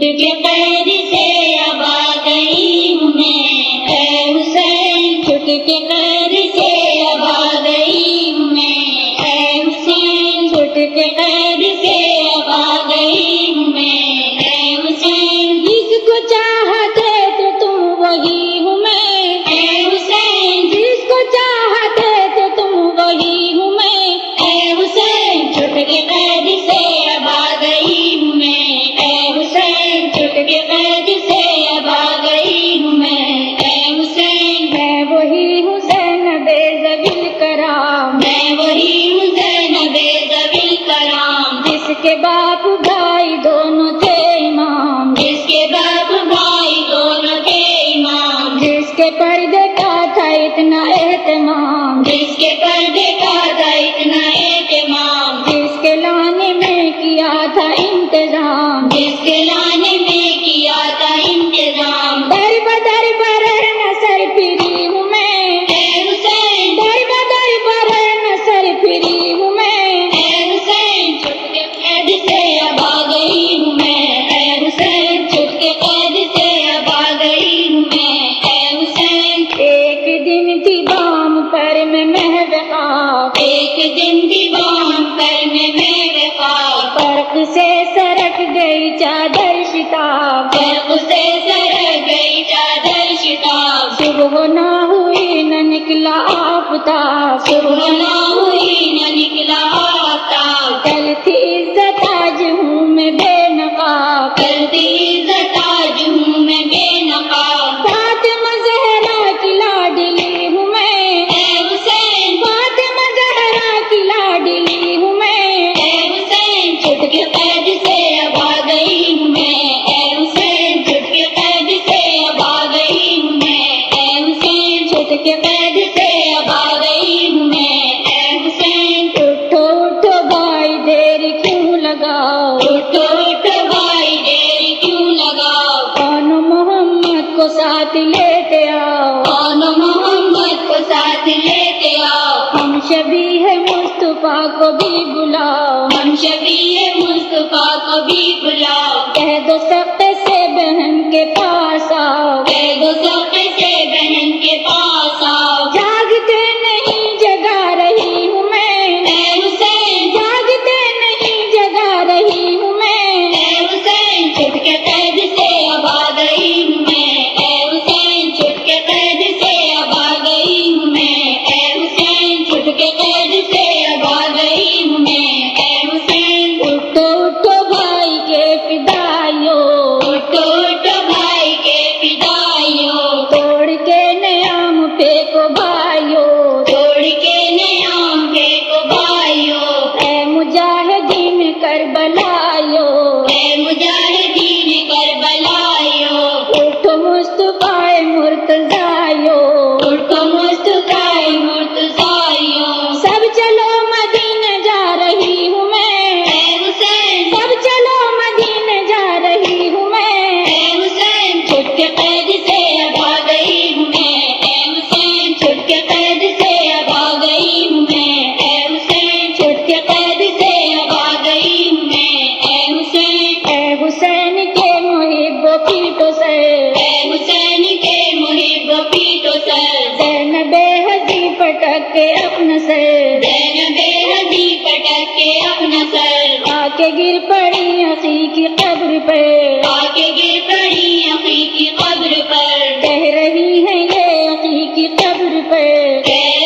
چھٹ کے قید سے اب آ گئی ہوں میں، اے حسین چھٹ کے قید سے اب آ گئی ہوں میں، اے حسین چھٹ کے قید سے اب آ گئی ہوں میں، اے حسین جس کو چاہتے تو تم وہی ہوں میں، اے حسین جس کو چاہتے تو تم وہی ہوں میں، اے حسین چھٹ کے قید سے اب آ گئی ہوں میں، اے حسین چھٹ کے قید سے اب آ گئی ہوں میں، اے حسین میں وہی حسین بے ذویل کرام، میں وہی حسین بے ذویل کرام، جس کے باپ بھائی دونوں تھے امام، جس کے باپ بھائی دونوں تھے امام، جس کے پردے کا تھا اتنا اہتمام، جس کے پردے کا تھا اتنا اہتمام، جس کے لانے میں کیا تھا انتظام، جس کے لانے میں کیا تھا انتظام، در بدر برر نصر پھری ہوں میں، اے حسین در بدر برر نصر پھری ہوں میں، اے حسین چھٹ کے قید سے اب آ گئی ہوں میں، اے حسین چھٹ کے قید سے اب آ گئی ہوں میں، اے حسین ایک دن تھی بام پر میں محو خواب، ایک دن تھی بام پر میں محو خواب، فرق سے سرک گئی چادر شتاب، فرق سے سرک گئی چادر شتاب، صبح نہ ہوئی نہ نکلا آفتاب، صبح نہ ہوئی نہ نکلا آفتاب، کل تھی عزت آج ہوں میں بے نقاب، کل تھی عزت آج ہوں میں بے نقاب، فاطمہ زہرا کی لاڈلی ہوں میں، اے حسین فاطمہ زہرا کی لاڈلی ہوں میں، اے حسین چھٹ کے قید سے اب آ گئی ہوں میں، اے حسین چھٹ کے قید سے اب آ گئی ہوں میں، اے حسین چھٹ کے قید سے اب آ گئی ہوں میں، اے حسین اٹھو اٹھو بھائی دیر کیوں لگاؤ، اٹھو اٹھو بھائی دیر کیوں لگاؤ، کون محمد کو ساتھ لیتے آؤ، کون محمد کو ساتھ لیتے آؤ، ہم شبیہ مصطفیٰ کو بھی بلاؤ، ہم شبیہ مصطفیٰ کو بھی بلاؤ، کہہ دو سب سے بہن کے پاس آؤ، کہہ دو سب سے بہن کے پاس آؤ، جاگتے نہیں جگا رہی ہوں میں، اے حسین جاگتے نہیں جگا رہی ہوں میں، اے حسین چھٹ کے قید سے اب آ گئی ہوں میں، اے حسین چھٹ کے قید سے اب آ گئی ہوں میں، اے حسین چھٹ کے قید سے اب آ گئی ہوں میں، اے حسین اٹھو اٹھو بھائی کے فدائیوں، اٹھو اٹھو بھائی کے فدائیوں، توڑ کے نیام پھینکو بھائیوں، توڑ کے نیام پھینکو بھائیوں، اے مجاہدین کربلائیوں، اے مجاہدین کربلائیوں، اٹھو مصطفیٰ مرتضیٰ، اٹھو مصطفیٰ مرتضیٰ، سب چلو مدینہ جا رہی ہوں میں، اے حسین سب چلو مدینہ جا رہی ہوں میں، اے حسین چھٹ کے قید سے اب آ گئی ہوں میں، اے حسین چھٹ کے قید سے اب آ گئی ہوں میں، اے حسین چھٹ کے قید سے اب آ گئی ہوں میں، اے حسین اے حسین کے محب پیٹو سر، اے حسین کے محب پیٹو سر، زینب ہدی پٹک کے اپنا سر، زینب ہدی پٹک کے اپنا سر، آ کے گر پڑی عقی کی قبر پر، آ کے گر پڑی عقی کی قبر پر، کہہ رہی ہے یہ عقی کی قبر پر، کہہ